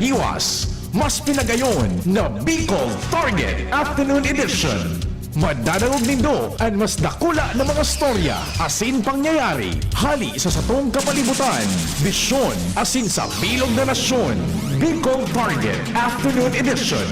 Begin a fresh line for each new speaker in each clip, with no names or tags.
pinahiwas, mas pinagayon na Bicol Target Afternoon Edition. Madadalog nindo ang mas dakula na mga storya, asin pangyayari, hali sa satong kapalibutan, bisyon, asin sa bilog na nasyon. Bicol Target Afternoon Edition.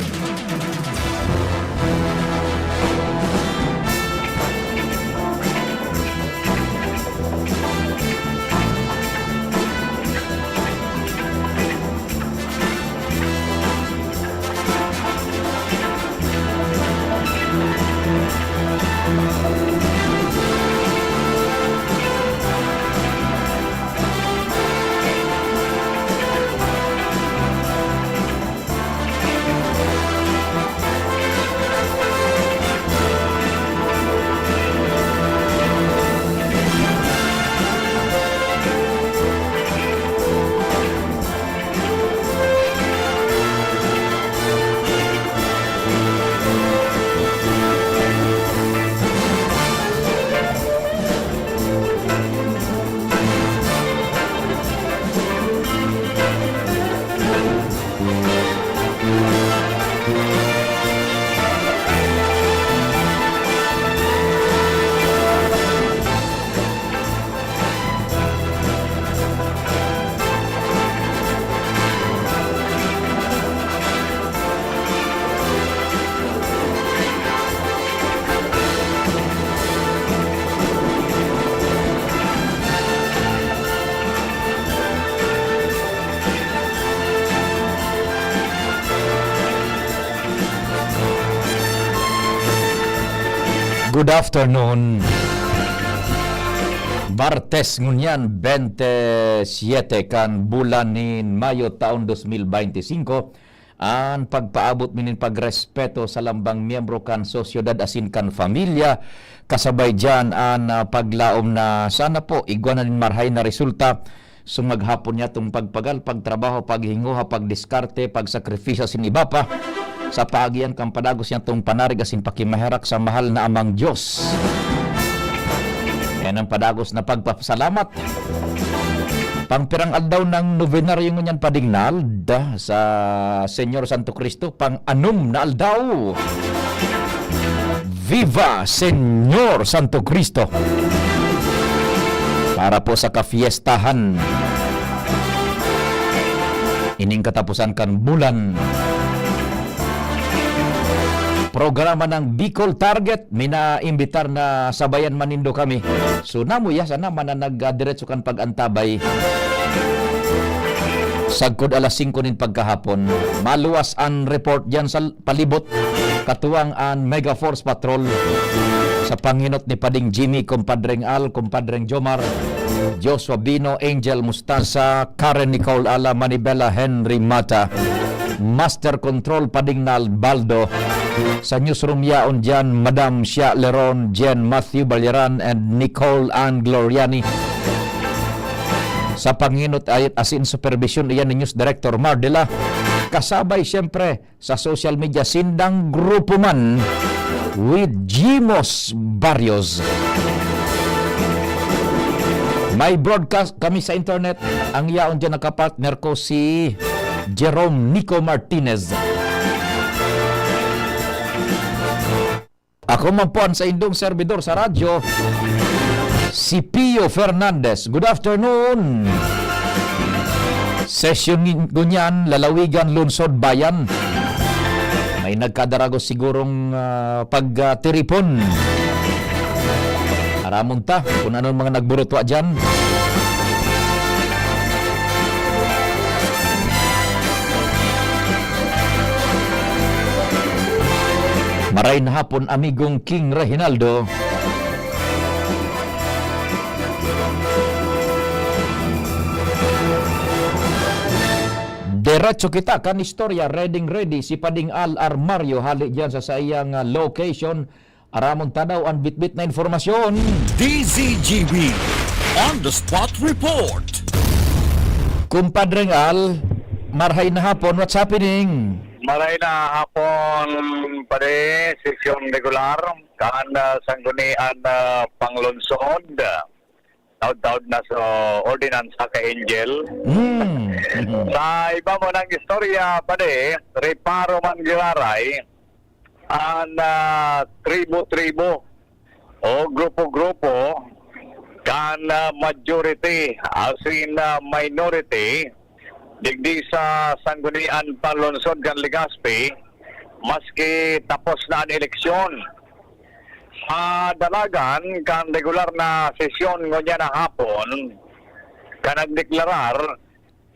Good afternoon. Martes ngunyan 27 kan bulan ni Mayo taon 2025 ang pagpaabot minin pagrespeto sa lambang miyembro kan sosyedad asin kan familia kasabay dyan ang paglaom na sana po igwanan marhay na resulta sumaghapon niya itong pagpagal, pagtrabaho, paghinguha, pagdiskarte, pagsakripisyo sin iba pa sa paagian kang padagos niya itong panarig asin pakimaherak sa mahal na amang Diyos. Yan ang padagos na pagpapasalamat. Pangpirang aldaw ng novenaryo ngunyan padingnal sa Senyor Santo Cristo, pang-anom na aldaw. Viva Senyor Santo Cristo! Para po sa kafiestahan ining katapusan kan bulan programa ng Bicol Target, mina-imbitar na sabayan manindo kami. So namo ya sana man nag-diretso kan pag-antabay. Sagkod alas 5 nin pagkahapon, maluwas ang report diyan sa palibot katuwang ang Mega Force Patrol sa panginot ni Pading Jimmy, Compadreng Al, Compadreng Jomar, Joshua Bino, Angel Mustasa, Karen Nicole Ala, Manibela Henry Mata, Master Control Padingnal Baldo, sa newsroom yaon dyan Madam Shia Leron, Jen Matthew Balyaran and Nicole Ann Gloriani. Sa panginot ayat asin supervision iyan ni News Director Mardela. Kasabay siyempre sa social media sindang grupo man with Jimos Barrios. May broadcast kami sa internet. Ang yaon dyan nakapartner ko si Jerome Nico Martinez. Ako man po sa indong servidor sa radyo, si Pio Fernandez. Good afternoon. Session ngunyan, lalawigan, lungsod, bayan. May nagkadaragos sigurong pagtiripon. Aramon ta, kung anong mga nagburutwa dyan. Maray na hapon, amigong King Reginaldo. Diretso kita kan istorya, ready si Pading Al Armario hali diyan sa sayang location. Aramon tanaw ang bitbit na informasyon.
DZGB on the spot report.
Kumpadreng Al, marhay na hapon, what's happening?
Maray na hapon pare, sesyon regular, kaan sanggunian panglunsod. taod-taod na sa ordinansa ka Angel.
Mm.
Sa iba mo ng istorya pa reparo man gilaray ang tribo-tribo o grupo-grupo kan majority as in minority digdi sa sanggunian panlungsod kan Legazpi maski tapos na ang eleksyon. Sa dalagan kan regular na sesyon ngonya na hapon kan nagdeklarar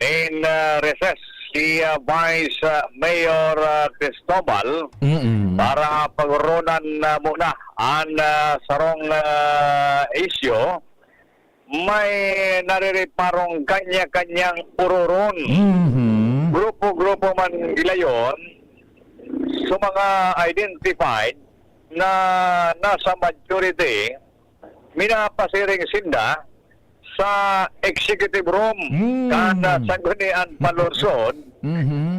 in recess si Vice Mayor Cristobal para pagrunan muna ang sarong issue. May naririparong kanya-kanyang ururon. Grupo-grupo man gilayon sa mga identified na nasa majority minapasiring sinda sa executive room kada sanggunian panlungsod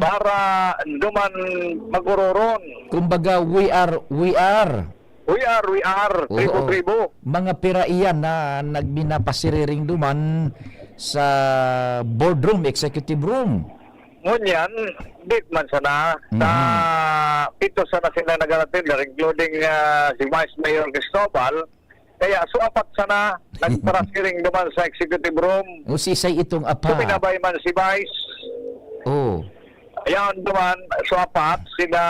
para duman mag-ururon.
Kumbaga, we are.
We are, tribo-tribo.
Mga piraiyan na nagbinapasiriring duman sa boardroom, executive room.
Ngunyan, di man sana, sa pito sana sila nagaratin, including si Vice Mayor Cristobal, kaya suapat sana nagparasiring duman sa executive room.
O sisay itong apa.
Suminabay man si Vice.
Oh.
Ayan duman, suapat sila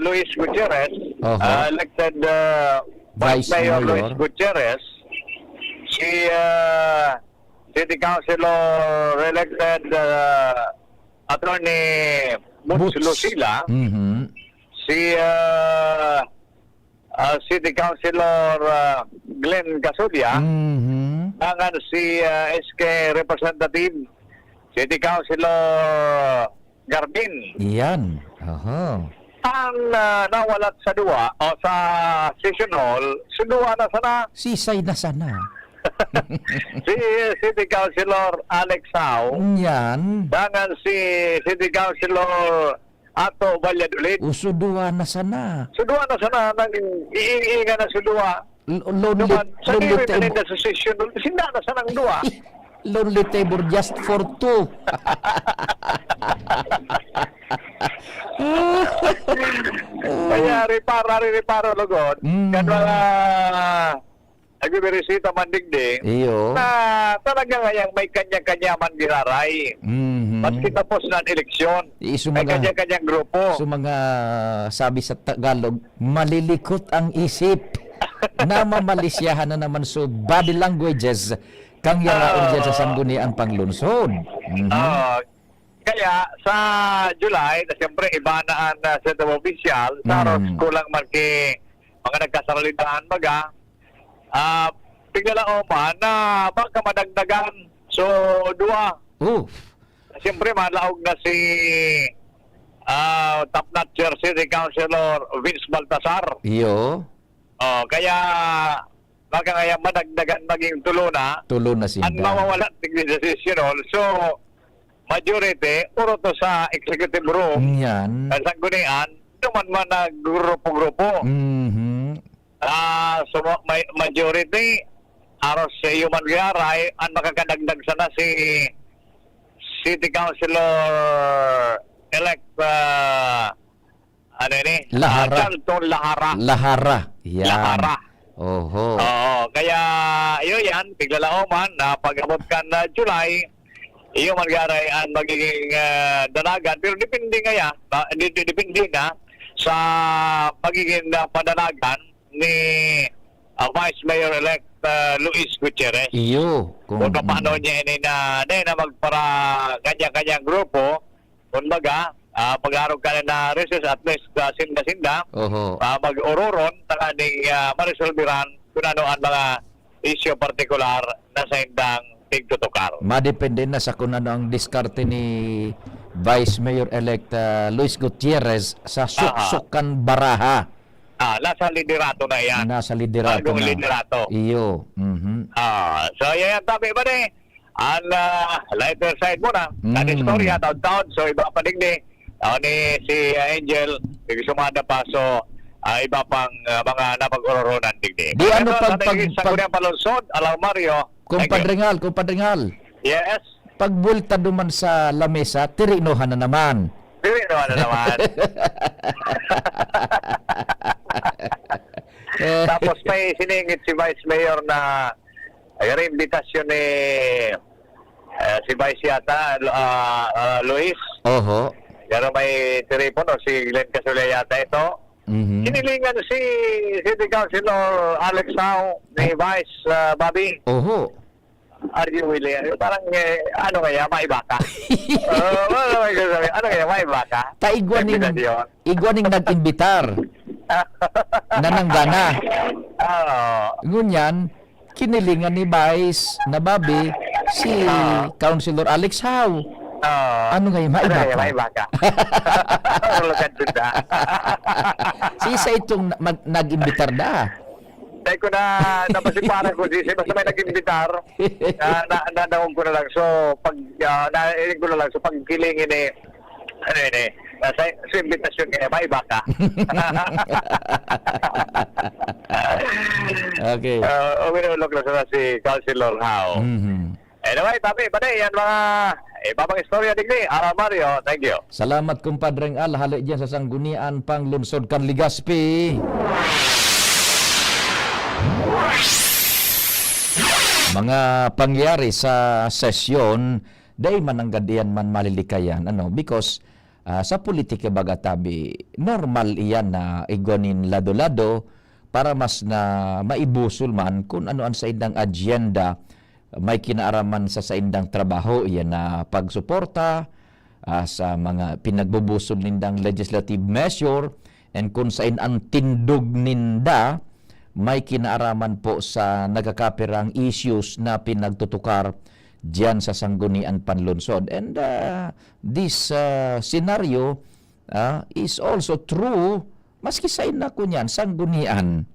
Luis Gutierrez, elected Vice Mayor Luis Gutierrez, si City Councilor elected Attorney Butch Lucila, si City Councilor Glenn Casulia, nangan si SK Representative City Councilor Garbin.
Iyan. Aha.
Ang nawalat sa duwa o sa session hall, suduwa na sana
Sisay na sana.
si City Councilor Alex Sao,
Yan.
dangan si City Councilor Ato Valladolid.
Usuduwa na sana.
Suduwa na sana, nang iinga na suduwa.
Lonely,
Sa
lonely
nire
table.
sa session hall, sinda na sanang duwa.
Lonely table just for two.
Kaya reparo lugod. Kan mga nagbibirisita man digdi.
Iyo.
Na talaga ngayang may kanya-kanya man giraray. Maski tapos na ang eleksyon. May kanya-kanyang grupo.
So mga sabi sa Tagalog, malilikot ang isip. Namamalisyahan na naman so body languages kang yaraon dyan sa sangguniang panglungsod.
Kaya sa July, na siyempre iba na ang Central Official, sa kulang man kay mga nagkasaralitaan baga, tigala man na baka madagdagan. So, dua. Siyempre, malaog na si top notcher City Councilor Vince Baltasar.
Iyo.
Kaya baka kaya madagdagan maging tulo na
sinda.
Ang mawawala tigli decision. So, majority, puro to sa executive room.
Yan.
Sa gunian, naman man na grupo-grupo. So, majority, aros sa human garay, ang makakadagdag sana si City Councilor-elect Charlton
Lahara. Yan.
Lahara.
Oho.
Kaya yun yan, tiglalauman na pag-abot ka na July, iyo man garay ang magiging dalagan. Pero depende nga depende na sa magiging padalagan ni Vice Mayor-elect Luis Gutierrez.
Iyo.
Kung paano niya na magpara kanya-kanyang grupo, kung baga, pag-arog ka na recess at least sinda-sinda, mag-ururon, takaning marisolbiran kung ano ang mga issue particular na sa indang tigtutukar.
Madepende na sa kung ano ang diskarte ni Vice Mayor-elect Luis Gutierrez sa suksukan baraha.
Nasa liderato na yan.
Nasa liderato
Bagong
na.
liderato.
Iyo.
So yan tabi ba ang lighter side muna. Ang istorya, taon-taon. So iba pa digdi. Ni si Angel, sumada pa. So iba pang mga napag-oronan digdi.
Di ano
Sa
pag
Guniang Palunsod, Alam Mario.
kumpadrengal.
Yes.
Pagbulta duman sa lamesa, tirinohan na naman.
Pili naman naman. Tapos may siningit si Vice Mayor na ay imbitasyon ni si Vice yata, Luis.
Oho.
Pero may telepono si Glenn Casulla yata ito.
Mhm.
Kinilingan si City Councilor Alex Howe ni Vice Bobby.
Oho.
Are you willing? Parang ano kaya, maiba ka? Ano kaya, maiba ka?
Igwaning nag-imbitar. Nananggana. Ngunyan, kinilingan ni Vice na Bobby si Councilor Alex Howe. Ano ngayon, maiba ka? Si isa itong nag-imbitar na.
Dahil ko na napasiparan ko si basta may nag-imbitar, nadaong ko na lang. So, nailing ko na lang. So, pag kilingin sa imbitasyon kaya, maiba ka.
Okay.
Uminulog lang sa si Councilor Howe.
Mhm.
Anyway, Bade, yan mga ibang istorya digni. Mario, thank you.
Salamat kumpadreng Al, hali dyan sa sanggunian pang lungsod kan Ligaspi. Mga pangyari sa sesyon, day mananggadian man malilikayan. Because sa politika bagatabi, normal iyan na igonin lado-lado para mas na maibusol man kung ano ang sa indang agenda, may kinaaraman sa indang trabaho, iyan na pagsuporta sa mga pinagbubusol nindang legislative measure, and kung sa ang tindog ninda, may kinaaraman po sa nagkakapirang issues na pinagtutukar diyan sa sanggunian panlunsod. And this scenario is also true maski sa ina ko niyan, sanggunian.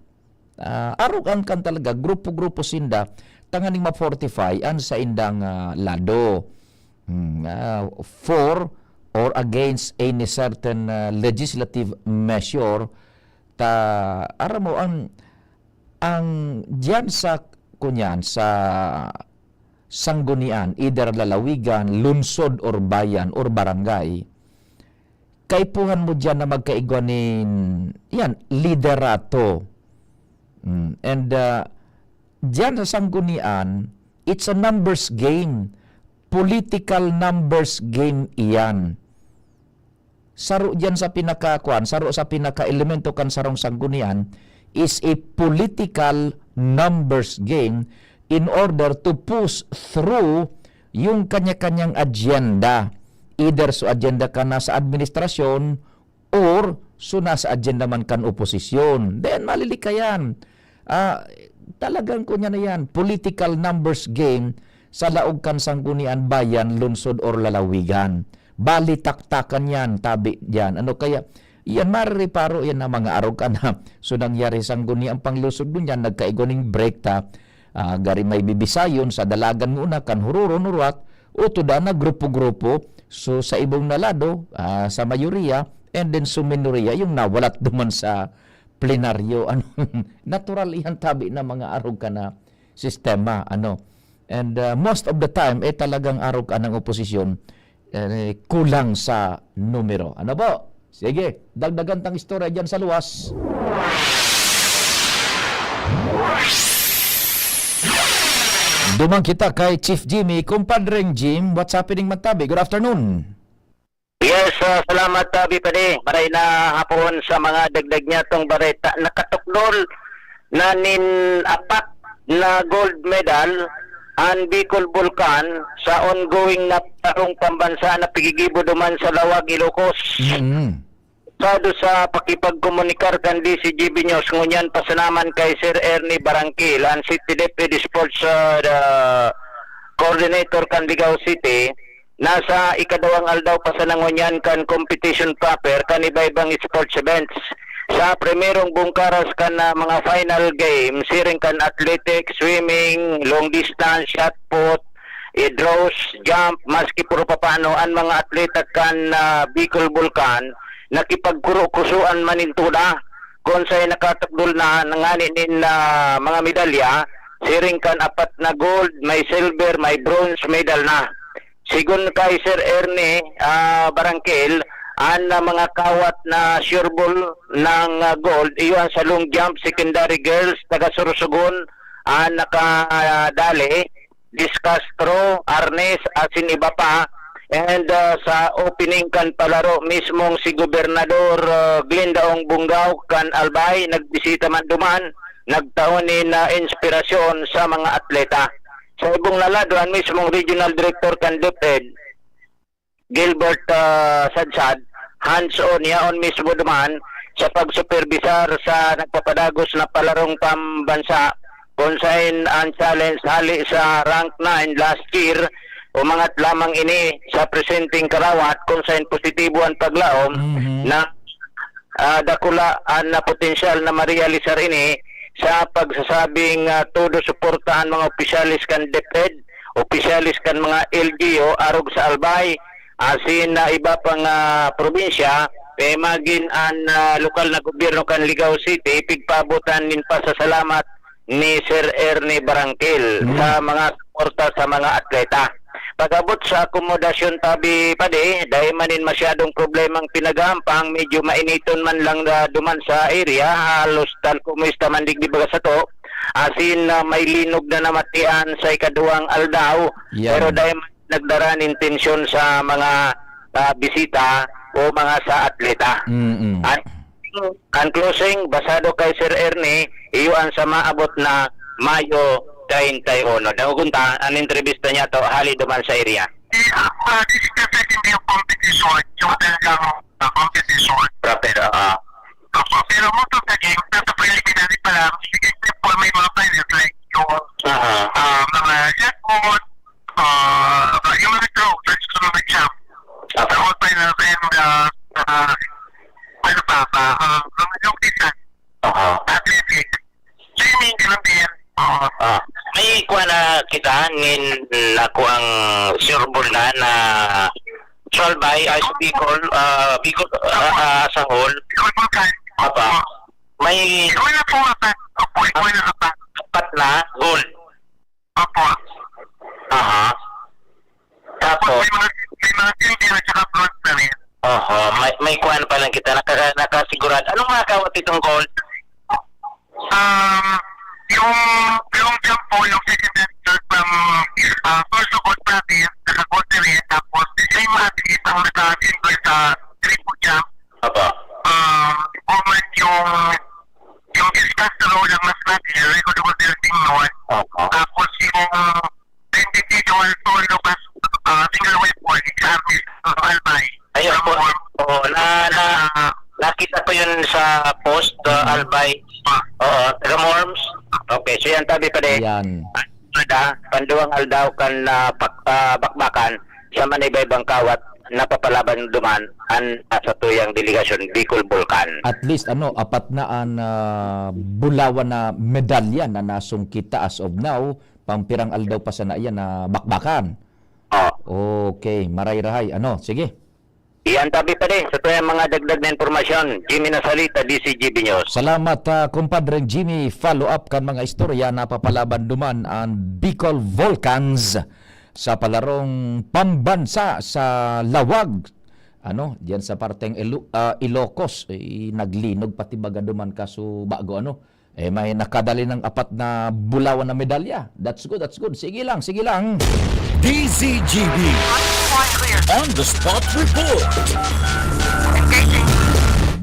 Arugan kan talaga, grupo-grupo sinda, tanganing ma-fortify ang sa indang lado. For or against any certain legislative measure, aram mo ang diyan sa kunyan sa sanggunian, either lalawigan, lunsod or bayan or barangay, kaipuhan mo diyan na magkaigwanin yan liderato. And diyan sa sanggunian, it's a numbers game, political numbers game iyan. Saro diyan sa pinakakuan, saro sa pinaka-elemento kan sarong sanggunian is a political numbers game in order to push through yung kanya-kanyang agenda. Either so agenda ka na sa administrasyon or so nasa agenda man kan oposisyon. Then malilikayan. Talagang kunya na yan. Political numbers game sa laog kan sanggunian, bayan, lunsod or lalawigan. Balitaktakan yan, tabi yan. Kaya yan maririparo yan na mga araw ka na so nangyari sangguni ang panglusod nun yan, nagkaigoning break ta, gari may bibisayon sa dalagan muna kan hururon uruat, utoda na grupo-grupo, so sa ibong nalado, sa mayoriya, and then sa minoriya, yung nawalat duman sa plenaryo. Natural yan tabi na mga araw ka na sistema. And most of the time, talagang araw ka ng oposisyon, kulang sa numero. Ano po? Sige, dagdagan tang istorya dyan sa luwas. Dumang kita kay Chief Jimmy, kumpadreng Jim. What's happening Magtabi? Good afternoon.
Yes, salamat Bipade. Maray na hapon sa mga dagdag niya tong bareta. Nakatukdol na apat na gold medal ang Bicol Vulcan sa ongoing na tarong pambansa na pigigibo duman sa Lawag, Ilocos. Sado sa pakipagkomunikar kan DCGB News, ngunyan pasanaman kay Sir Ernie Barangkil, ang City Deputy Sports Coordinator kan Ligao City. Nasa ikadawang aldaw pa sa nangunyan kan competition proper kan iba-ibang sports events. Sa primerong bungkaras kan mga final game, siring kan athletics, swimming, long distance, shot put, draws, jump, maski puro papano ang mga atleta kan Bicol Vulcan nakipagkuro-kusuan manintuda kung sa'y nakatukdol na nangani na mga medalya, siring kan 4 na gold, may silver, may bronze medal na. Sigun kay Sir Ernie Barangkil, ang mga kawat na sureball ng gold, iyon sa long jump, secondary girls, taga Sorsogon, nakadali, discus throw, arnes, asin iba pa. And sa opening kan palaro mismong si Gobernador Glendaong Bungaw kan Albay, nagbisita man duman, nagtaon na inspirasyon sa mga atleta. Sa ibong laladuan mismong Regional Director kan DepEd, Gilbert Sadsad, hands-on yaon mismo duman sa pagsuperbisar sa nagpapadagos na palarong pambansa kung saan ang challenge hali sa rank 9 last year, umangat lamang ini sa presenting Karawat kung saan positibo ang paglaom na dakulaan na potensyal na marealisar ini sa pagsasabing todo suportahan mga opisyalis kan DepEd, opisyalis kan mga LGU arog sa Albay, asin na iba pang probinsya, magin ang lokal na gobyerno kan Ligao City, pigpabutan nin pa sa salamat ni Sir Ernie Barangkil sa mga suporta sa mga atleta. Pag-abot sa akomodasyon tabi pade, dahil manin masyadong problemang pinagampang, medyo mainiton man lang duman sa area, halos tal kumista man digdi baga sa to, asin may linog na namatian sa ikaduwang aldaw, pero dahil nagdaraan intensyon sa mga bisita o mga sa atleta. Ang closing, basado kay Sir Ernie, iyon sa maabot na Mayo 31. Nagugunta, ang entrevista niya to, hali duman sa area.
This is definitely a competition, yung talagang competition.
Proper,
Pero most of the game, nasa preliminary pa lang, except for may mga finals like yung mga shot put, yung mga throw, first to the jump, all finals and ano pa, yung distance, athletic, swimming, ganun din.
May kuha na kita ngin ako ang sureball na solved by Bicol as a whole.
Ikaw Vulcan.
Apa? May
Ikaw na po apat. Opo, ikaw na apat.
4 na gold.
Opo.
Tapos
May mga silver at saka bronze na rin.
may kuha na pa lang kita nakasigurad. Anong mga kawat itong gold?
Yung jump po, yung second answer from also good practice, naka-gold na rin, tapos the same athlete ang naka-single sa triple jump. Woman yung discuss throw lang mas natin, record ko din ting noon. Tapos yung individual solo pass, single weapon, example, Albay.
Ayun po. Nakita ko yun sa post, Albay. Taga Morms. Okay, so yan tabi pa din.
Yan.
Panduang aldaw kan bakbakan sa manibaybang kawat napapalaban duman an sa tuyang delegasyon Bicol Vulcan.
At least 4 na ang bulawan na medalya na nasungkita as of now, pampirang aldaw pa sa naiyan na bakbakan. Okay, maray-rahay. Sige.
Iyan tabi pa din sa tuyang mga dagdag na informasyon. Jimmy Nasalita, DCGB News.
Salamat, kumpadre Jimmy. Follow up kan mga istorya na papalaban duman ang Bicol Vulcans sa palarong pambansa sa Lawag. Diyan sa parteng Ilocos, naglinog pati baga duman kaso bago may nakadali ng 4 na bulawan na medalya. That's good. Sige lang.
DCGB On the Spot Report.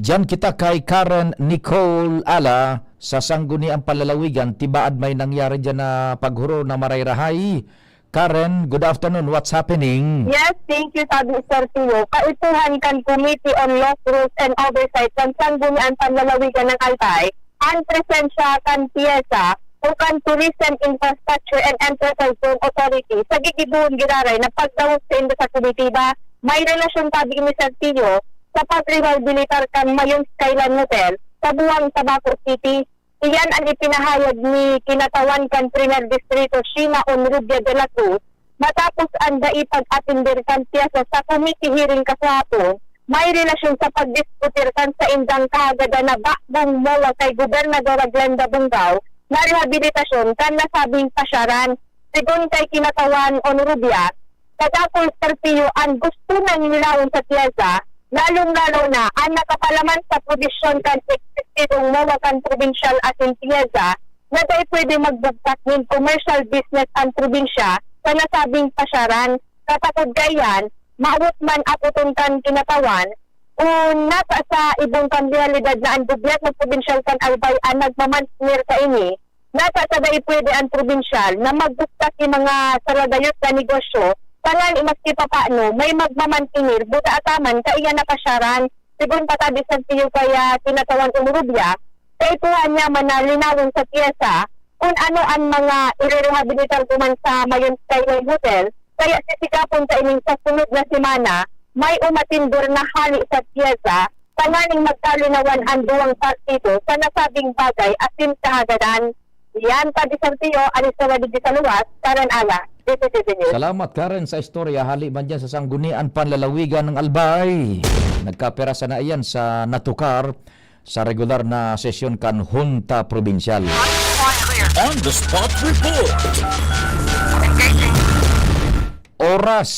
Diyan kita kay Karen Nicole Ala sa Sangguniang Palalawigan. Tibaad may nangyari dyan na paghuro na maray-rahay. Karen, good afternoon. What's happening?
Yes, thank you, sabi Sir Tio. Kautuhan kan Committee on Laws, Rules and Oversight ng Sangguniang Palalawigan ng Albay, ang presensya kan PIESA o kan Tourism Infrastructure and Enterprise Zone Authority sa gigibuhon giraray na pagdawos sa indo sa komitiba, may relasyon tabi ni Sir Tio sa pag-rehabilitar kan Mayon Skyline Hotel sa buwang Tabaco City. Iyan ang ipinahayag ni kinatawan kan Premier Distrito Sheena Onrubia de la Cruz matapos ang daipag-atindir kan PIESA sa committee hearing kasapon may relasyon sa pagdiskutir kan sa indang kahagada na bakbong mola kay Gobernador Glenda Bungao na rehabilitasyon kan nasabing pasyaran. Sigun kay Kinatawan Onrubia, kadakol Serpio ang gusto na nilawon sa Tiesa, lalong-lalo na ang nakapalaman sa provisyon kan eksistidong mola kan provincial asin Tiesa na dahi pwede magbagtak ng commercial business ang probinsya sa nasabing pasyaran. Katakod gayan, maawot man aputon kan Kinatawan, kung nasa sa ibang kandialidad na ang gobyerno provincial kan Albay ang nagmamansnir ka ini, nasa sa dahi pwede ang provincial na magbagtak yung mga saladayot na negosyo, tangan imaski pa paano, may magmamantinir, buta ataman, kaiya na pasyaran, sigun patabi sa tiyo kaya Kinatawan Umurubya, kaya ituhan niya man na linawin sa Tiesa kung ano ang mga irerehabilitar kuman sa Mayon Skyway Hotel. Kaya sisikapon sa ining sa sunod na semana, may umatindur na hali sa Tiesa, tanganing magkalinawan ang duwang partido sa nasabing bagay asin kahagadan. Yan, Padi Santiyo, Aristora de Saluwas, Karan Ala, DCTV News.
Salamat Karen sa istorya. Hali man dyan sa sanggunian panlalawigan ng Albay. Nagkapera na iyan sa natukar sa regular na sesyon kan Junta Provincial.
On the spot report.
Oras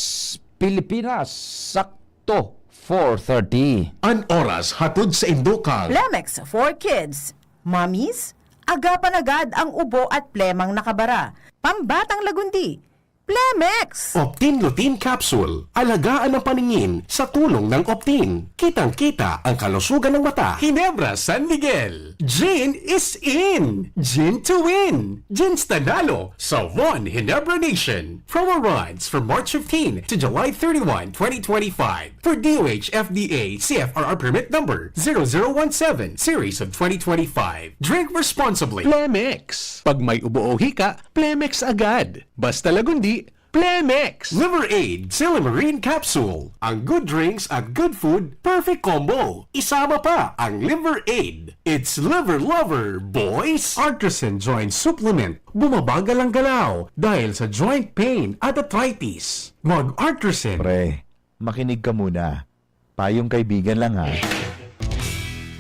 Pilipinas sakto 4:30.
An oras hatod sa Indokang.
Plemex for Kids. Mommies, agapan agad ang ubo at plemang nakabara. Pambatang lagundi. Plemex!
Optin Lutein Capsule. Alagaan ang paningin sa tulong ng Optin. Kitang-kita ang kalusugan ng mata.
Ginebra San Miguel. Gin is in. Gin to win. Gin's Tanalo sa One Ginebra Nation. Promo runs from March 15 to July 31, 2025 for DOH FDA CFRR permit number 0017 series of 2025. Drink responsibly. Plemex. Pag may ubo o hika, Plemex agad. Basta lagundi, Plemex. Liver Aid Silimarine Capsule. Ang good drinks at good food, perfect combo. Isama pa ang Liver Aid. It's liver lover, boys. Artisan Joint Supplement. Bumabagal ang galaw dahil sa joint pain at arthritis. Mag-Artisan.
Pre, makinig ka muna. Payong kaibigan lang ha.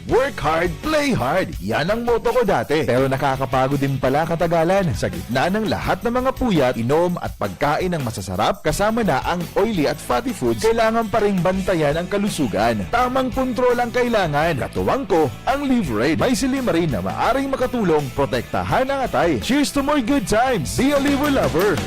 Work hard, play hard. Yan ang motto ko dati. Pero nakakapagod din pala katagalan. Sa gitna ng lahat ng mga puyat, inom at pagkain ng masasarap, kasama na ang oily at fatty foods, kailangan pa ring bantayan ang kalusugan. Tamang kontrol ang kailangan. Katuwang ko, ang Liver Aid. May silimarin na maaring makatulong, protektahan ang atay. Cheers to more good times. Be a liver lover.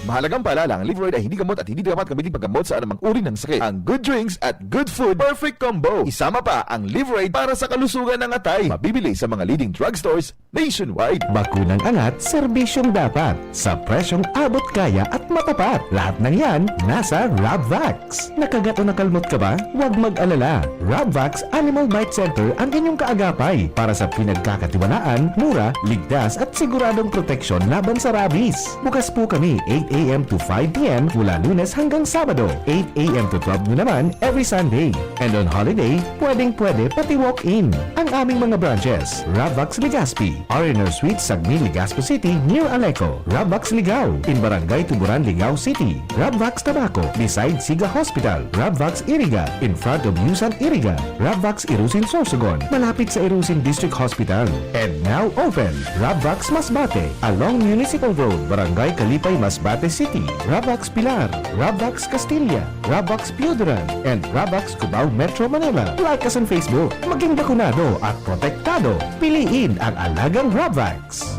Mahalagang paalala, ang Liver Aid ay hindi gamot at hindi dapat gamitin paggamot sa anumang uri ng sakit. Ang good drinks at good food, perfect combo. Isama pa ang Liver Aid para sa kalusugan ng atay. Mabibili sa mga leading drugstores nationwide.
Bakunang angat, serbisyong dapat. Sa presyong abot kaya at matapat. Lahat ng yan, nasa Rabvax. Nakagat o nakalmot ka ba? Huwag mag-alala. Rabvax Animal Bite Center ang inyong kaagapay para sa pinagkakatiwalaan, mura, ligtas at siguradong proteksyon laban sa rabies. Bukas po kami 8 a.m. to 5 p.m. mula Lunes hanggang Sabado. 8 a.m. to 12 noon naman every Sunday. And on holiday, pwedeng-pwede pati walk-in. Ang aming mga branches, Rabvax Legazpi, R&R Suite, Sagmi, Legazpo City, near Aleco. Rabvax Ligao, in Barangay Tuburan, Ligao City. Rabvax Tabaco, beside Siga Hospital. Rabvax Iriga, in front of Yusan Iriga. Rabvax Irusin Sorsogon, malapit sa Irusin District Hospital. And now open, Rabvax Masbate, along Municipal Road, Barangay Kalipay, Masbate City. Rabvax Pilar, Rabvax Castilla, Rabvax Piudaran, and Rabvax Cubao Metro Manila. Like us on Facebook, maging bakunado at protektado. Piliin ang alagang Rabvax.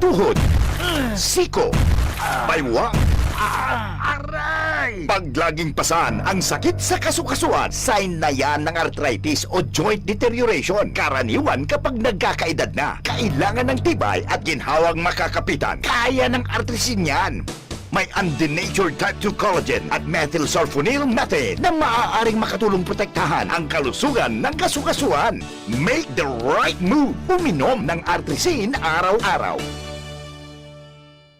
Tuhod, siko, baywa, aray! Pag laging pasan ang sakit sa kasukasuan, sign na yan ng arthritis o joint deterioration. Karaniwan kapag nagkakaedad na, kailangan ng tibay at ginhawang makakapitan. Kaya ng artrisin yan. May undenatured type 2 collagen at methylsulfonyl method na maaaring makatulong protektahan ang kalusugan ng kasukasuan. Make the right move. Uminom ng artrisin araw-araw.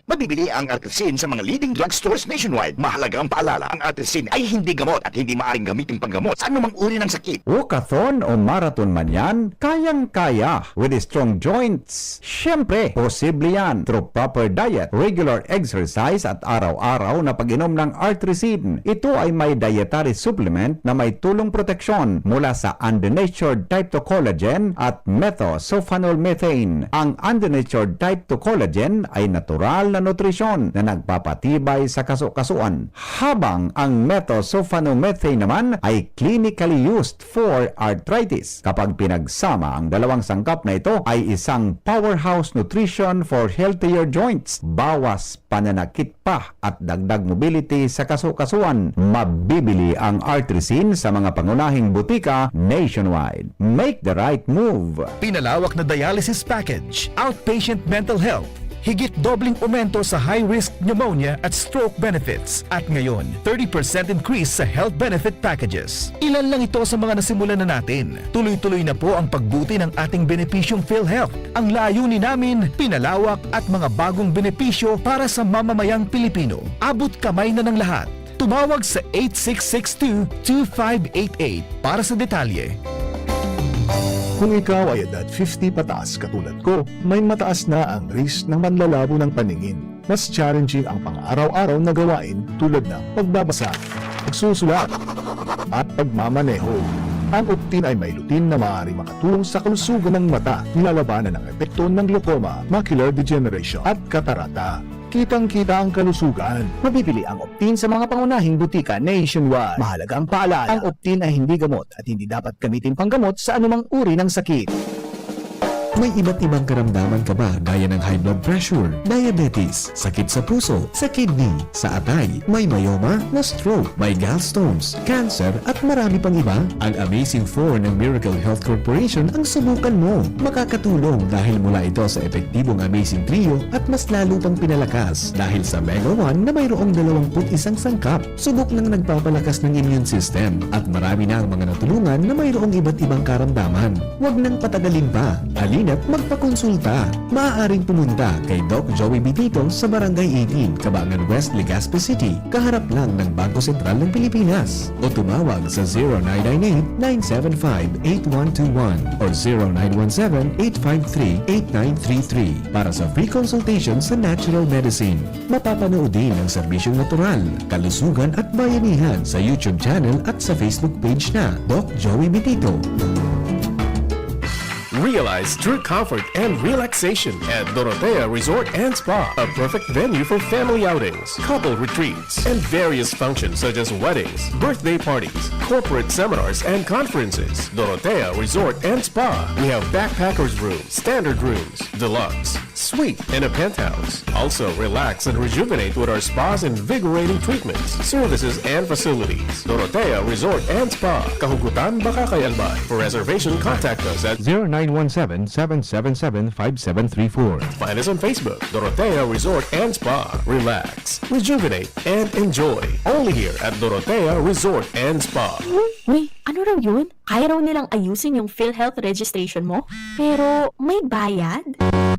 Mabibili ang Artesin sa mga leading drugstores nationwide. Mahalaga ang paalala, ang Artesin ay hindi gamot at hindi maaaring gamitin panggamot sa anumang uri ng sakit.
Walkathon o marathon man yan, kayang-kaya with strong joints. Siyempre, posible yan through proper diet, regular exercise at araw-araw na pag-inom ng Artesin. Ito ay may dietary supplement na may tulong proteksyon mula sa undenatured type 2 collagen at methylsulfonylmethane. Ang undenatured type 2 collagen ay natural na nutrisyon na nagpapatibay sa kaso-kasuan, habang ang methylsulfonylmethane naman ay clinically used for arthritis. Kapag pinagsama ang dalawang sangkap na ito ay isang powerhouse nutrition for healthier joints, bawas pananakit pa at dagdag mobility sa kaso-kasuan. Mabibili ang Artesin sa mga pangunahing butika nationwide. Make the right move.
Pinalawak na dialysis package, outpatient mental health, higit dobling aumento sa high-risk pneumonia at stroke benefits. At ngayon, 30% increase sa health benefit packages. Ilan lang ito sa mga nasimulan na natin. Tuloy-tuloy na po ang pagbuti ng ating benepisyong PhilHealth. Ang layunin namin, pinalawak at mga bagong benepisyo para sa mamamayang Pilipino. Abot kamay na ng lahat. Tumawag sa 8662-2588 para sa detalye.
Kung ikaw ay edad 50 pataas katulad ko, may mataas na ang risk ng panlalabo ng paningin. Mas challenging ang pang-araw-araw na gawain tulad ng pagbabasa, pagsusulat, at pagmamaneho. Ang Optin ay may lutin na maaari makatulong sa kalusugan ng mata, nilalabanan ang epekto ng glaucoma, macular degeneration at katarata. Kitang-kita ang kalusugan.
Mabibili ang Optin sa mga pangunahing butika nationwide. Mahalaga ang paalala, ang Optin ay hindi gamot at hindi dapat gamitin panggamot sa anumang uri ng sakit.
May iba't ibang karamdaman ka ba gaya ng high blood pressure, diabetes, sakit sa puso, sa kidney, sa atay, may myoma, na stroke, may gallstones, cancer at marami pang iba? Ang Amazing 4 ng Miracle Health Corporation ang subukan mo. Makakatulong dahil mula ito sa epektibong Amazing Trio at mas lalo pang pinalakas dahil sa Mega 1 na mayroong 21 sangkap. Subok ng nagpapalakas ng immune system at marami na ang mga natulungan na mayroong iba't ibang karamdaman. Huwag nang patagalin pa. Halina't magpakonsulta. Maaaring pumunta kay Doc Joey Bitito sa Barangay 18, Cabangan West, Legazpi City, kaharap lang ng Bangko Sentral ng Pilipinas. O tumawag sa 0998-975-8121 or 0917-853-8933 para sa free consultation sa natural medicine. Mapapanood din ang serbisyong natural, kalusugan at bayanihan sa YouTube channel at sa Facebook page na Doc Joey Bitito. Realize true comfort and relaxation at Dorotea Resort and Spa, a perfect venue for family outings, couple retreats, and various functions such as weddings, birthday parties, corporate seminars, and conferences. Dorotea Resort and Spa. We have backpackers rooms, standard rooms, deluxe, suite, and a penthouse. Also, relax and rejuvenate with our spa's invigorating treatments, services, and facilities. Dorotea Resort and Spa. Kahugutan, Bakakay, Albay. For reservation, contact us at 0917-777-5734. Find us on Facebook, Dorotea Resort and Spa. Relax, rejuvenate, and enjoy. Only here at Dorotea Resort and Spa.
Uy, ano raw yun? Kaya raw nilang ayusin yung PhilHealth registration mo? Pero may bayad?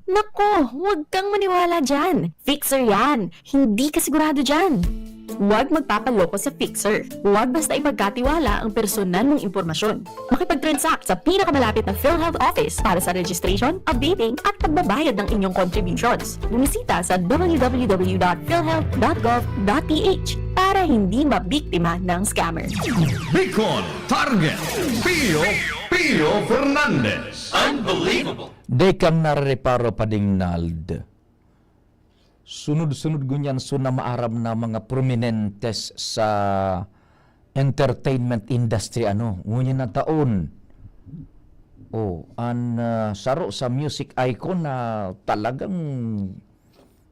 Nako, huwag kang maniwala dyan. Fixer yan. Hindi ka sigurado dyan. Huwag magpapaloko sa Fixer. Huwag basta ipagkatiwala ang personal mong impormasyon. Makipag-transact sa pinakamalapit na PhilHealth office para sa registration, updating at pagbabayad ng inyong contributions. Bumisita sa www.philhealth.gov.ph para hindi mabiktima ng scammer.
Bicol Target, Pio Fernandez.
Unbelievable.
De kang nareparo padingnald. Sunod-sunod gunyan na maaram na mga prominentes sa entertainment industry ngunyan na taon. Saro sa music icon na talagang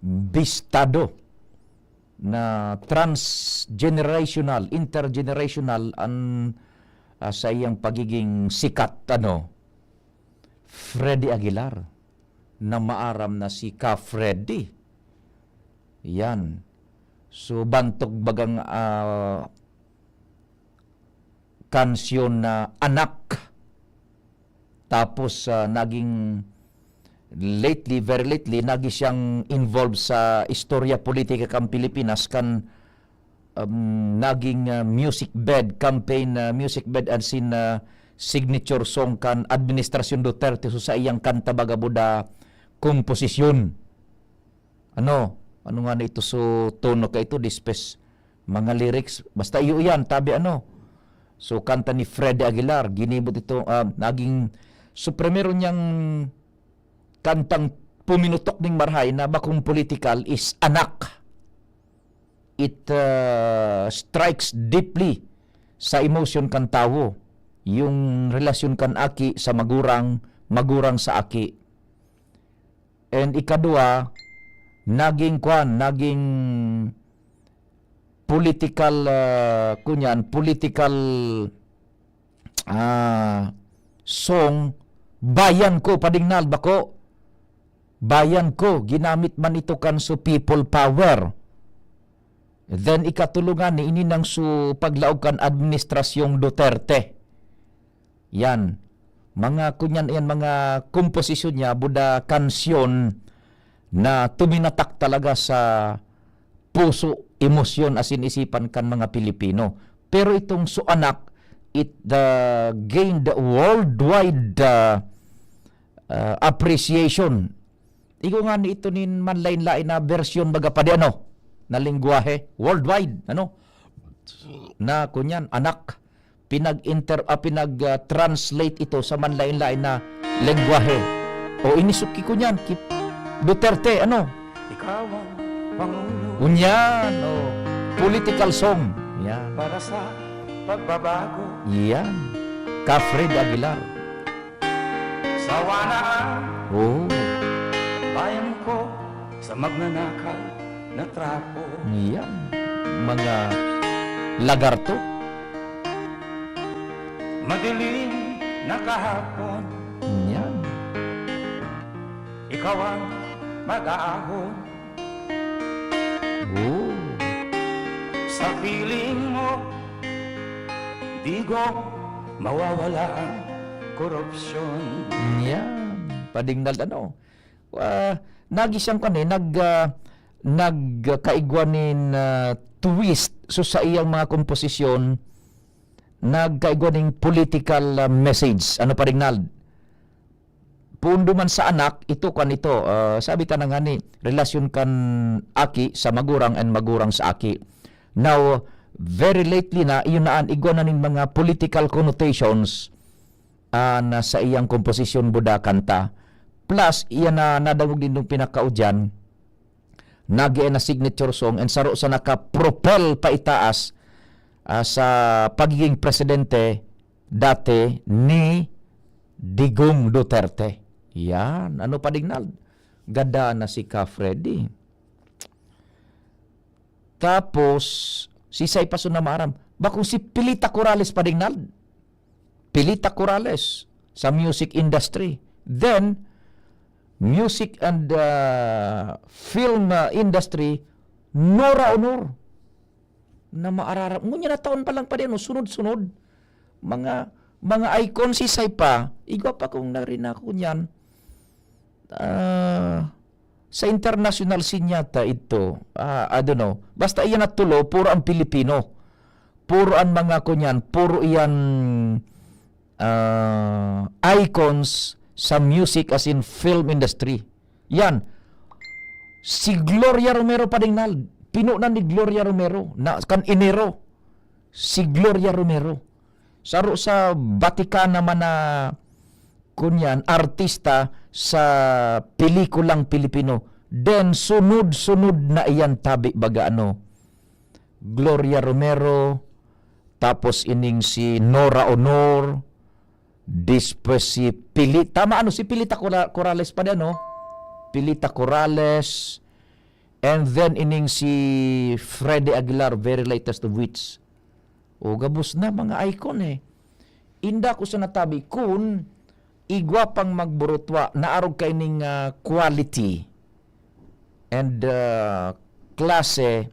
bistado na transgenerational, intergenerational sa iyang pagiging sikat Freddy Aguilar na maaram na si Ka Freddy. Yan. So bantog bagang kansyon na anak. Tapos naging lately, very lately, nagi siyang involved sa istorya politika kan Pilipinas kan naging music bed campaign, music bed as in signature song kan Administrasyon Duterte so sa iyang kanta bagabuda komposisyon. Ano nga na ito so tono ka ito dispes mga lyrics basta iyo yan tabi ano. So kanta ni Freddy Aguilar ginibot ito naging so primero niyang kantang puminutok ning marhay na bakong political is Anak. It strikes deeply sa emotion kan tawo yung relasyon kan aki sa magurang sa aki. And ikadua naging political political song bayan ko padingnal bako bayan ko ginamit man ito kan so people power. Then ikatulungan ni ini nang su paglaog kan Administrasyong Duterte. Yan. Mga kunyan yan mga komposisyon niya buda kansyon na tuminatak talaga sa puso, emosyon asin isipan kan mga Pilipino. Pero itong So Anak it gained worldwide appreciation. Igo nga ni ito nin manlain-lain na version baga pa di ano na lingwahe worldwide ano na kunyan Anak pinag-translate ito sa manlain-lain na lingwahe o inisuki kunyan kip Duterte ano ikaw ang pangulo kunyan o political song yan para sa pagbabago yan ka Fred Aguilar sawa na bayan ko sa magnanakaw na trapo. Yan. Mga lagarto. Madilim na kahapon. Yan. Ikaw ang mag-aahon. Sa piling mo, di ko mawawala ang korupsyon. Yan. Padingnal ano. Nagi siyang nagkaigwanin twist so sa iyang mga komposisyon nagkaigwaning political message ano pa Rinald pundo man sa Anak ito kan ito sabi ta nga ni relasyon kan aki sa magurang and magurang sa aki now very lately na iyon naan igwanan ning mga political connotations na sa iyang komposisyon buda kanta plus iyan na nadangog din ng pinakaudyan nagi na signature song and saro sa naka-propel pa itaas sa pagiging presidente dati ni Digong Duterte. Yan. Ano pa Dignal? Ganda na si Ka Freddy. Tapos, si Saypaso na maram. Bakong si Pilita Corrales pa Dignal? Pilita Corrales sa music industry. Then, music and film industry, Nora Honor na maararap. Ngunya na taon pa lang pa din, sunod-sunod. Mga icon si Saypa, igwa pa kung narin ako niyan. Sa international scene yata ito, I don't know. Basta iyan at tulo, puro ang Pilipino. Puro ang mga kunyan, puro iyan icons sa music as in film industry. Yan. Si Gloria Romero pa Dignal. Pinunan ni Gloria Romero. Na, kan Enero. Si Gloria Romero. Saro sa Vatican naman na kunyan, artista sa pelikulang Pilipino. Then, sunod-sunod na iyan tabi baga ano. Gloria Romero. Tapos ining si Nora Honor. Después si Pilita, tama ano si Pilita Corrales pa din, no? Pilita Corrales, and then ining si Freddy Aguilar, very latest of which. O gabos na mga icon Inda ko sa natabi kun igwa pang magburutwa naarog kay ning quality and klase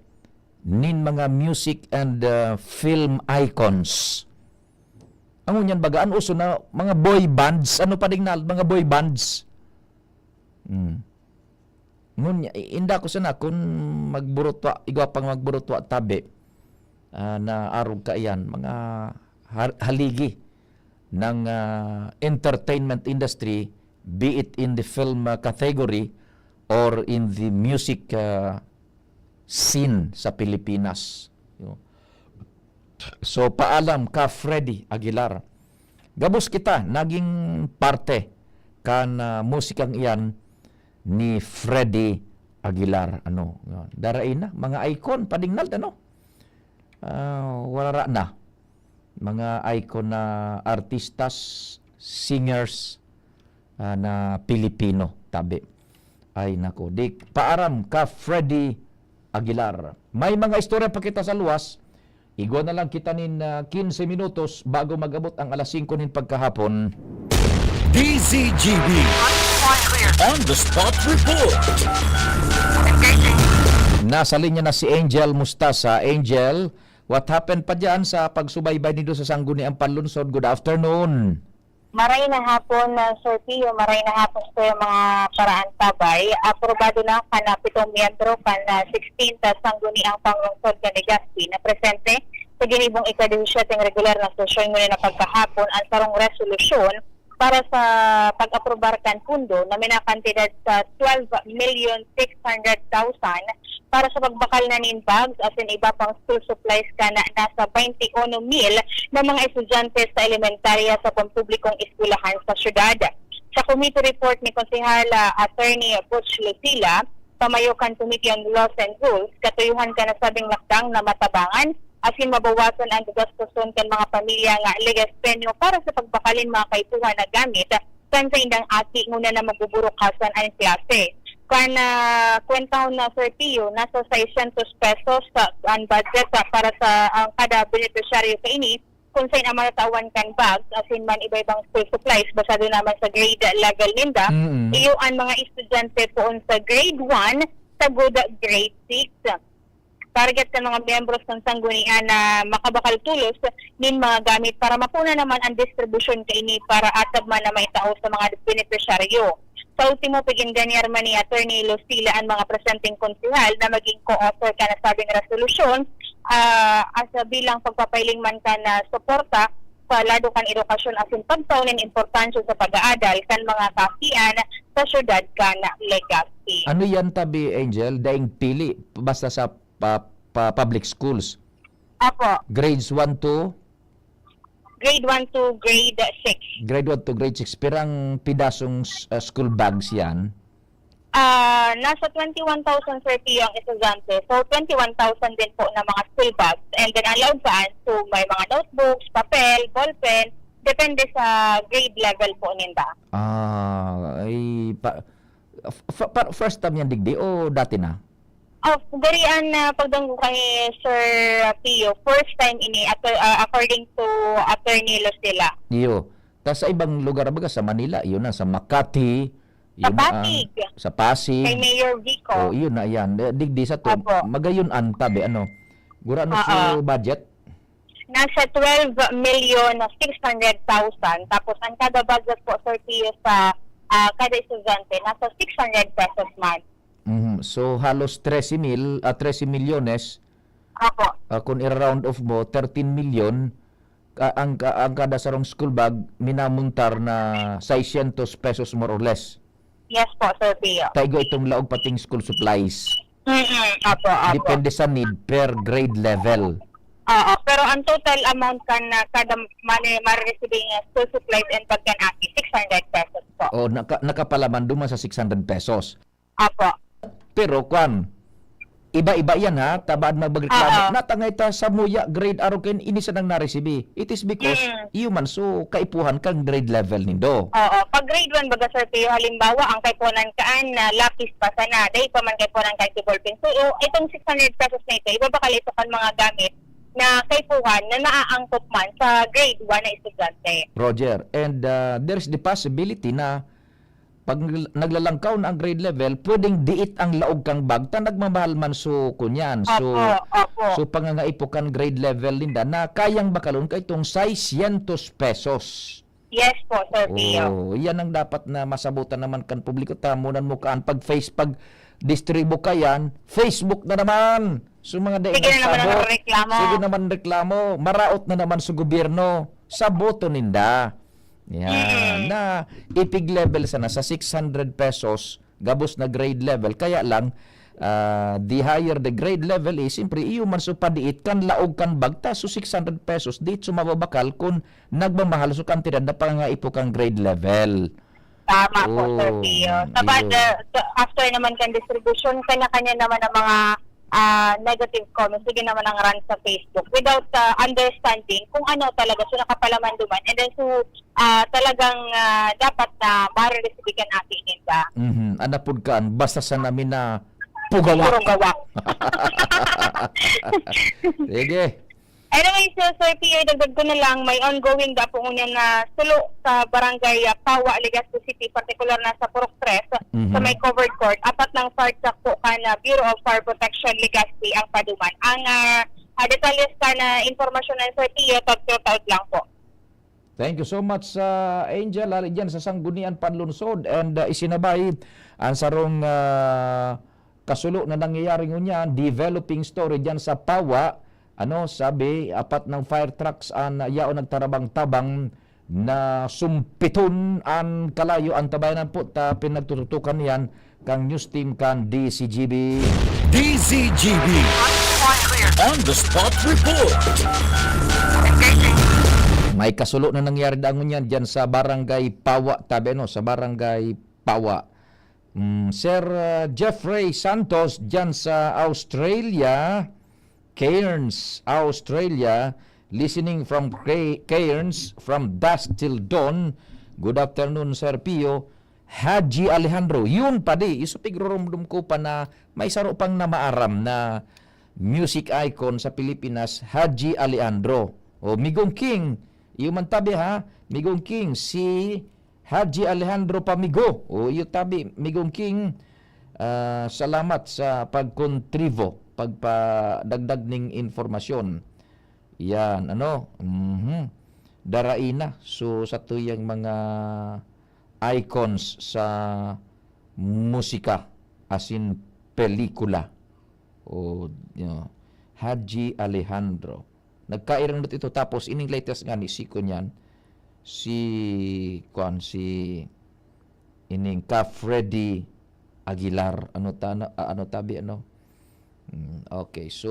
nin mga music and film icons. Ang unyan bagaan uso na mga boy bands, ano pa Dignal, mga boy bands. Ngun inda ko sana kung magburutwa, igwa pang magburutwa tabi na arog ka iyan, mga haligi ng entertainment industry, be it in the film category or in the music scene sa Pilipinas. So paalam ka Freddy Aguilar. Gabos kita naging parte kan musikang iyan ni Freddy Aguilar. Darain na mga icon padingnal wala na mga icon na artistas, singers na Pilipino tabi. Ay nako, paaram ka Freddy Aguilar. May mga istorya pa kita sa luwas. Igwa na lang kita nin 15 minutos bago magabot ang alas 5 nin pagkahapon.
DZGB On the Spot Report.
Nasa linya na si Angel Mustasa. Angel, what happened pa dyan sa pagsubaybay nito sa Sangguniang Panlunsod? Good afternoon.
Maray na hapon, Sir Pio, maray na hapon sa mga paraan tabay. Aprobado na na 7 miyembro na 16 Sangguniang Panglungsod ka ni Gaspi na presente sa ginibong ika-17 regular na sesyon ngunit na pagkahapon ang sarong resolusyon para sa pag-aprobar kan pundo na minakantidad sa 12,600,000 para sa pagbakal na nin bags at in iba pang school supplies ka na nasa 21,000 na mga estudyante sa elementarya sa pampublikong eskwelahan sa syudad. Sa committee report ni Konsehala Attorney Butch Lucila, Pamayokan Committee on Laws and Rules, katuyuhan ka na sabing lakdang na matabangan asin mabawasan ang gastuson kan mga pamilya nga legaspenyo para sa pagbakalin mga kaipuhan na gamit kan sa indang ati nguna na magbuburukasan ang klase. Kana kwentahon na Sir Pio, nasa 600 pesos sa ang budget para sa ang kada beneficiaryo kaini kung saan ang matatawan kan bags asin man iba-ibang school supplies basado naman sa grade level ninda. Iyo ang mga estudyante poon sa grade 1 sa grade 6. Target ka mga miyembros ng sanggunian na makabakal tulos nin mga gamit para mapuna naman ang distribution kaini para atab man na maitao sa mga beneficiaryo. Sa ultimo paginganyar man ni Attorney Lucila ang mga presenting konsehal na maging co-author ka na sabing resolusyon as bilang pagpapailing man ka na suporta sa lado kan edukasyon asin pagtaunin importansya sa pag-aadal kan mga kakian sa syudad ka na Legazpi.
Ano yan tabi, Angel? Daing pili basta sa public schools?
Apo.
Grades 1 to?
Grade 1 to grade 6.
Grade 1 to grade 6. Pirang pidasong school bags yan?
Nasa 21,000 Sir Pio ang estudyante. So, 21,000 din po na mga school bags. And then, allowed saan? So, may mga notebooks, papel, ballpen. Depende sa grade level po ninda.
First time yan digdi o dati na?
Garian na pagdanggo kay Sir Pio, first time ini according to Attorney Lucila.
Iyo. Tapos sa ibang lugar baga sa Manila, yun na sa Makati,
Sa Pasig.
Sa Pasig.
Kay Mayor Vico.
Yun na yan. Digdi sa to. Magayon ang tabi Gura sa budget?
Nasa 12,600,000 tapos ang kada budget po Sir Pio sa kada estudyante nasa 600 pesos man.
So halos 13 milyones.
Apo.
Kung i-round off mo 13 million ang kada sarong school bag minamuntar na 600 pesos more or less.
Yes po, Sir Pio.
Taigo itong laog pating school supplies.
Apo.
Depende sa need per grade level.
Pero ang total amount kan kada ma-receiving school supplies and pagkanaki 600 pesos po.
Nakapalaman duman sa 600 pesos.
Apo.
Pero iba-iba yan ha, tabad magreklamo. Natangay ta sa muya grade aroken ini sa nang naresibi. It is because iyo man so kaipuhan kang grade level nindo.
Pag grade 1 baga Sir Pio, halimbawa ang kaipunan kaan na lapis pa sana, day pa man kaipunan kay ballpen. So itong 600 pesos na ito, iba ba kalito kan mga gamit na kaipuhan na naaangkop man sa grade 1 na estudyante.
Roger, and there's the possibility na pag naglalangkaw na ang grade level, pwedeng diit ang laog kang bag, ta nagmamahal man so kunyan. So pangangaipo kan grade level linda na kayang bakalon kay itong 600 pesos.
Yes po, Sir Pio.
Oh, yan ang dapat na masabutan naman kan publiko. Tamunan mo kaan pag distribu ka yan, Facebook na naman. So mga daig
Sige na naman
nagsabot.
ang reklamo.
Sige naman reklamo. Maraot na naman sa gobyerno. Saboto ninda. Yan. Na ipig level sana sa 600 pesos gabos na grade level. Kaya lang, the higher the grade level is, siyempre, iyo man so padiit kan laog kan bagta. So 600 pesos, di sumababakal kung nagmamahal so kantidad na pangaipo kang grade level.
Tama po, Sir Pio. Sabad, after naman kan distribution, kanya-kanya naman ang mga negative comments. Sige naman ang run sa Facebook without understanding kung ano talaga so nakapalaman duman. And then so talagang dapat na marireceive natin nila.
Anapod kaan, basta sa namin na pugawak.
Purong gawak.
Sige.
Anyway, so Sir Pio, dagdag ko na lang, may ongoing da po unyan na sulo sa barangay Pawa, Legazpi City, particular na sa Purok 3, sa may covered court. Apat ng fire truck po ka na Bureau of Fire Protection Legazpi ang paduman. Ang detalyes ka na informasyon na Sir Pio, taut lang po.
Thank you so much, Angel. Ali dyan sa Sanggunian Panlunsod. And isinabay ang sarong kasulo na nangyayari ngunyan, developing story dyan sa Pawa. Sabi, apat ng fire trucks ang yaon nagtarabang tabang na sumpiton ang kalayo ang tabayanan po pinagtututukan yan kang news team kan DCGB.
DCGB On the Spot Report.
May kasulo na nangyari dangon yan dyan sa Barangay Pawa, sa Barangay Pawa. Sir Jeffrey Santos dyan sa Australia, Cairns, Australia, listening from Cairns from dusk till dawn. Good afternoon, Sir Pio. Haji Alejandro, yun pa di, isupigurumdum ko pa na may saro pang namaaram na music icon sa Pilipinas, Haji Alejandro. O Migong King, yung man tabi ha, Migong King, si Haji Alejandro Pamigo. O yung tabi, Migong King, salamat sa pagkontribo, pagpadagdag ning informasyon. Yan, daraina. So, sa tuyang mga icons sa musika, as in pelikula. O, Haji Alejandro. Nagkairang dito ito. Tapos, ining latest nga ni Siko niyan, ining ka Freddy Aguilar. Okay, so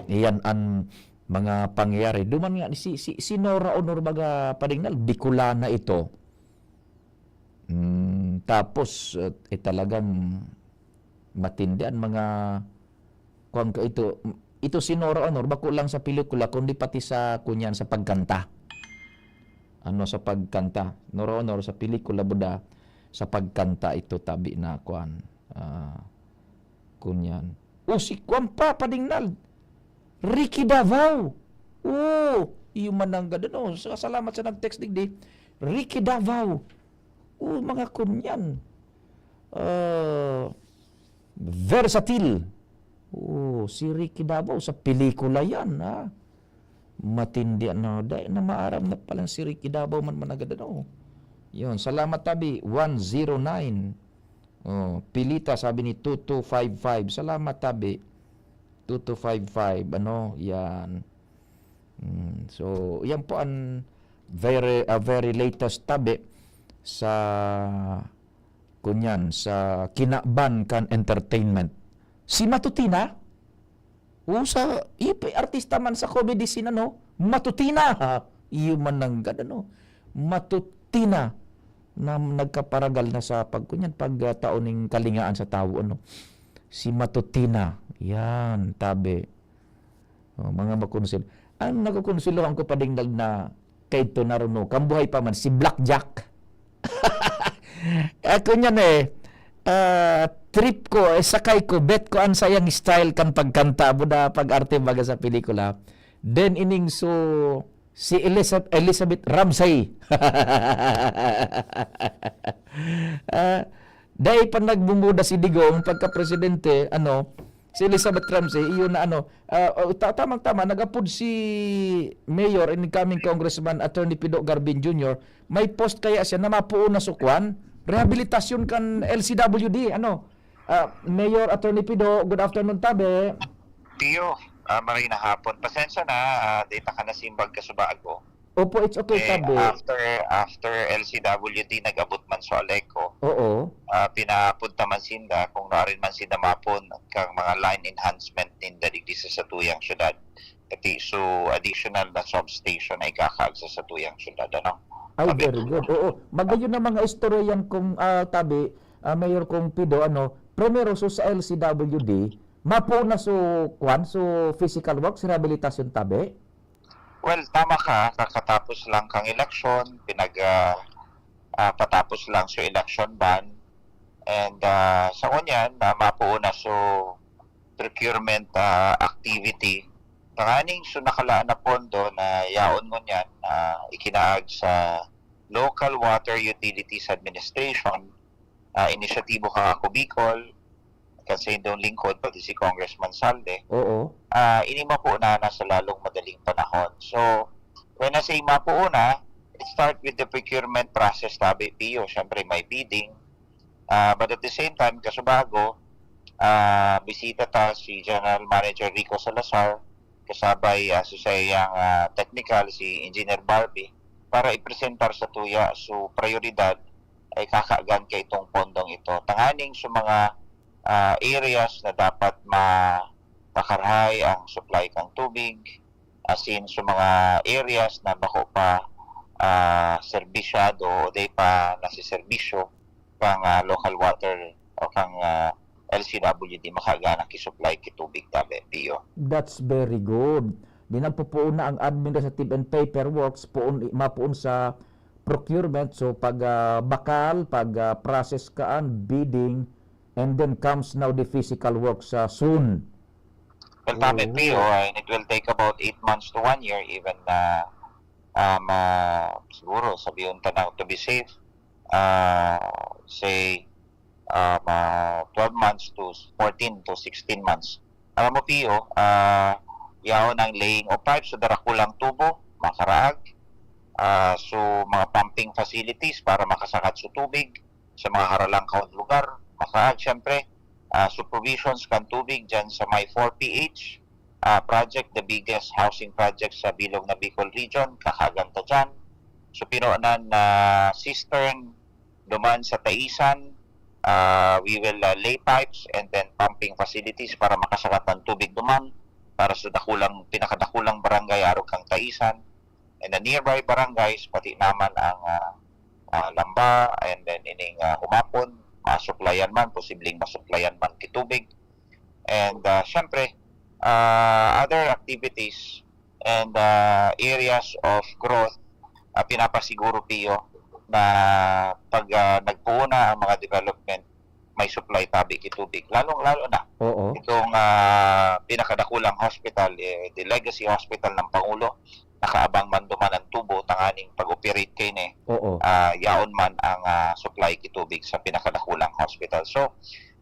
iyan ang mga pangyayari. Duman nga si Nora Honor baga padingnal Bicolana ito. Tapos talagang matindi ang mga kuan ka ito si Nora Honor bako lang sa pelikula kundi pati sa kunyan sa pagkanta. Sa pagkanta. Nora Honor sa pelikula buda sa pagkanta ito tabi na kuan. Kunyan. Si kuan pa padingnal. Ricky Davao. Yung manangga doon. Salamat sa nag-text digdi. Ricky Davao. Mga kunyan. Versatile. Si Ricky Davao sa pelikula yan, ha. Matindi dahil na maaram na palang si Ricky Davao man managad doon. Yun, salamat tabi 109. Pilita sabi ni 2255. Salamat tabi 2255. Yan. So, yan po ang very latest tabi sa kunyan sa Kinaban kan Entertainment. Si Matutina sa artista man sa comedy scene Matutina iyo man nang Matutina na nagkaparagal na sa pagtaon ng kalingaan sa tao si Matutina yan tabi mga makonsil ang nagkukonsilohan ko padingdal na kay to naruno kambuhay pa man si Blackjack ako niyan trip ko sakay ko bet ko ang sayang style kan pagkanta buda pag-arte baga sa pelikula then ining so si Elizabeth Ramsay. Dahil pa nagbumuda si Digong pagka-presidente, si Elizabeth Ramsey, iyon na tamang-tama, nag-upload si Mayor and incoming Congressman Attorney Pido Garbin Jr., may post kaya siya na mapuon na sukwan, rehabilitasyon kan LCWD, Mayor Attorney Pido, good afternoon, tabi.
Pio, maray na hapon. Pasensya na, data ka na simbag ka subago.
Opo, it's okay, tabi.
After LCWD nag-abot man sa Aleco,
Oo.
pinapunta man sinda kung narin man sinda mapon kang mga line enhancement ninda digdi sa satuyang syudad. Kati so additional na substation ay kakaagsa sa tuyang syudad,
Ay, very good. Oo. Magayon na mga istoryan kung tabi, Mayor kong Pido, primero so sa LCWD, mapuna so physical works, rehabilitasyon tabi?
Well, tama ka. Kakatapos lang kang eleksyon, patapos lang so election ban. And sa kanyan, mapuuna so procurement activity. Panganing so nakalaan na pondo na yaon mo niyan ikinaag sa Local Water Utilities Administration, inisyatibo ka ako Bicol, kasi doon lingkod pati si Congressman Salde.
Oo.
Ini mapuuna na sa lalong madaling panahon. So, when I say mapuuna, it start with the procurement process, tabi, Pio. Siyempre, may bidding. But at the same time, kasubago, bisita ta si General Manager Rico Salazar, kasabay sa sayang technical, si Engineer Barbie, para ipresentar sa tuya. So, prioridad ay kakaagan kay itong pondong ito. Tanganing sa mga areas na dapat makarhay ang supply kang tubig, as in sa mga areas na bako pa serbisyado o day pa nasiserbisyo kang local water o kang LCWD makagana ki-supply ki tubig tabi, Pio.
That's very good. Di nagpupuon na ang administrative and paperwork mapuon sa procurement, so pag bakal, pag process kaan, bidding, and then comes now the physical works soon.
Well, tama, Pio, and it will take about 8 months to 1 year even siguro sabihin ta na to be safe, say 12 months to 14 to 16 months. Alam mo, Pio, yaon ang laying of pipes, so darakulang tubo, makaraag, so mga pumping facilities para makasakat sa tubig sa mga haralang kaon lugar, makaag, syempre, supervisions kan tubig dyan sa may 4PH project, the biggest housing project sa Bilog na Bicol Region, kakaganta dyan. So, pinoonan na cistern, duman sa Taisan, we will lay pipes and then pumping facilities para makasakat ng tubig duman, para sa pinakadakulang barangay arog kang Taisan, and the nearby barangays, pati naman ang Lamba, and then ining Humapon, masuplayan man, posibleng masuplayan man kitubig. And syempre, other activities and areas of growth, pinapasiguro, Pio, na pag nagpuuna ang mga development, may supply tabi kitubig. Lalong-lalo na.
Oo.
Itong pinakadakulang hospital, the Legacy Hospital ng Pangulo, nakaabang man duman ang tubo, tanganing pag-operate kayo ni, yaon man ang supply kitubig sa pinakadakulang hospital. So,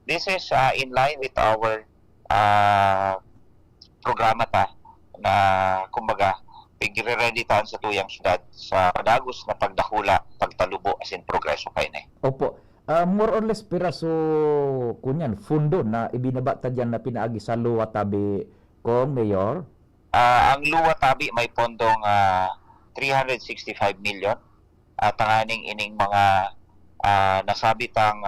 this is in line with our programa ta na, kumbaga, pigre-ready taan sa tuyang syudad sa padagos na pagdakula, pagtalubo, as in progreso kayo ni.
Opo. More or less piraso kunyan, fundo na ibinabata dyan na pinaagi sa luwa tabi kong Mayor?
Ang luwa tabi may pondong 365 million at tanganing ining mga nasabitang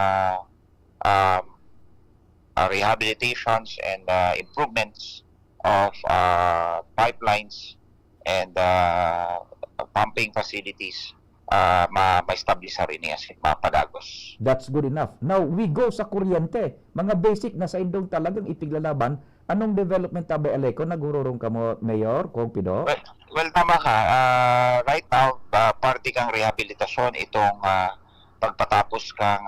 rehabilitations and improvements of pipelines and pumping facilities ma-establish sa rin niya mapadagos.
That's good enough. Now, we go sa kuryente. Mga basic na sa indong talagang ipiglalaban. Anong development tabi Aleco? Nagururong ka mo, Mayor, kung Pido?
Well, tama ka. Right now, party kang rehabilitasyon itong pagpatapos kang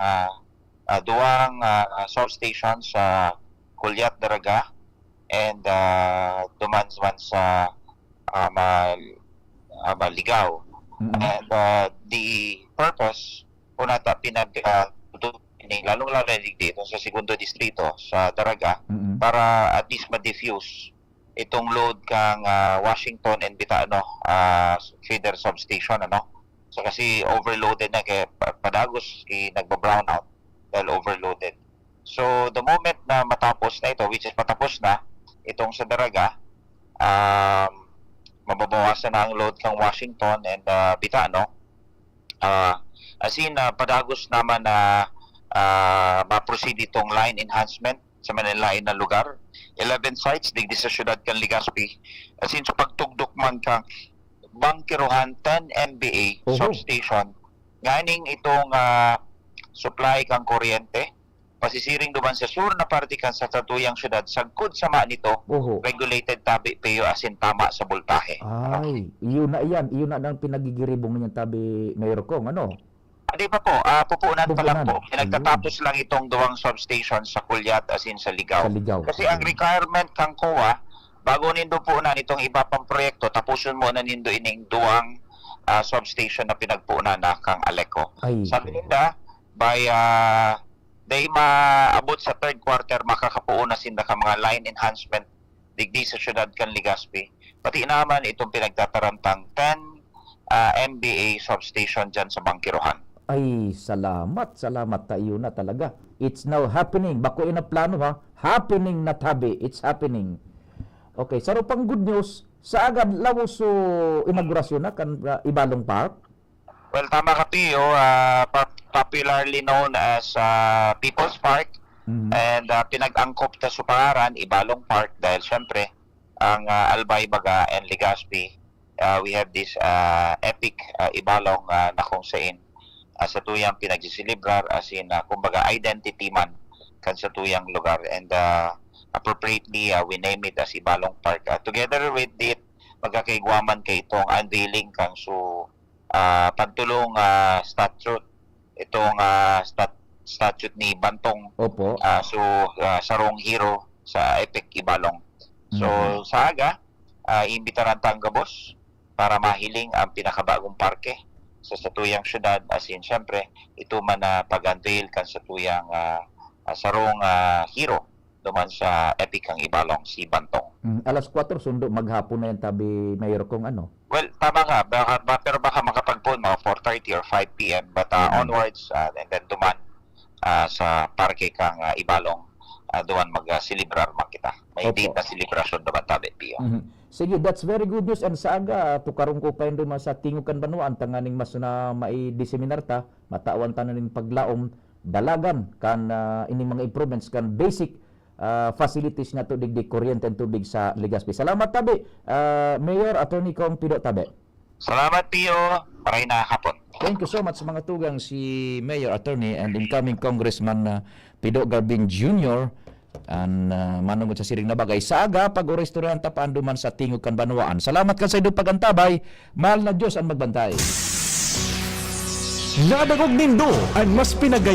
duwang substation sa Kulyat Daraga and duman sa Ligaw. And the purpose po nata lalong lalo dito sa segundo distrito sa Daraga para at least ma-diffuse itong load kang Washington and Bitano feeder substation, ano. So kasi overloaded na kaya padagos nagba-brownout dahil overloaded. So the moment na matapos na ito, which is patapos na itong sa Daraga, mababawasan na ang load kang Washington and Bitano. As in, padagos naman na ma-proceed itong line enhancement sa Manila na lugar. 11 sites, digdi sa syudad kan Legazpi. As in, sa pagtugdok man kang Bangkiruhan 10 MVA substation, nganing itong supply kang kuryente, pasisiring duman sa sur na parte kan sa tatuyang syudad, sagkod sama nito, regulated tabi payo asin tama sa voltahe.
Ay, iyon na yan. Iyon na ang pinagigiribong niyan tabi Mayor Kong, ano?
Hindi pa po, pupunan pa lang po. Pinagtatapos lang itong duwang substation sa Kulyat asin sa Ligaw. Kasi ang requirement kang COA, bago nindo po na nitong iba pang proyekto, tapusin mo na nindo ining duwang substation na pinagpunan na kang Aleco. Sabi ninda, by day maabot sa third quarter, makakapuon na sinda ka mga line enhancement digdi sa syudad kan Legazpi. Pati naman itong pinagtatarantang 10 MVA substation dyan sa Bangkiruhan.
Ay, salamat tayo na talaga. It's now happening. Bako ina plano ha. Happening na tabi. It's happening. Okay, saro pang good news. Sa agad lawo so inaugurasyon na kan Ibalong Park?
Well, tama ka Pio. Popularly known as People's Park. And pinag-angkop ta sa pangaran Ibalong Park dahil syempre ang Albay Baga and Legazpi, we have this epic Ibalong na kung saan sa tuyang pinagsisilibrar as in kumbaga identity man kan sa tuyang lugar, and appropriately we name it as Ibalong Park. Together with it, magkakaigwaman kay itong unveiling kang so pagtulong statute itong statute ni Bantong.
Opo.
Sarong hero sa epic Ibalong. So sa aga, imbitaran tang gabos para mahiling ang pinakabagong parke sa satuyang syudad, as in syempre ito man na pag-unveil kan satuyang sarong hero duman sa epic ang Ibalong, si Bantong.
Alas 4 sundo maghapon na yan tabi Mayor Kong, ano?
Well, tama nga, pero baka makapagpun mga 4:30 or 5 p.m. but onwards and then duman sa parke kang Ibalong, duman mag-celebrar man kita. May date na celebration duman tabi, Pio.
Sige, that's very good news. And sa aga, tukarong ko pa yun sa tingukan banuan, tanganing mas na mai-diseminar ta, matawan ta na ning paglaom, dalagan kan ining mga improvements kan basic facilities nga to digdig kuryente and tubig sa Legazpi. Salamat tabi, Mayor Attorney Kong Pido Tabe.
Salamat Pio, maray na hapon.
Thank you so much sa mga tugang si Mayor Attorney and incoming Congressman Pido Garbin Jr. and manungod sa siring na bagay sa aga pag-orestoryan tapaan duman sa tingog kan banwaan. Salamat ka sa idong pagantabay. Mahal na Diyos ang magbantay.
Nadagog nindo ang mas pinagay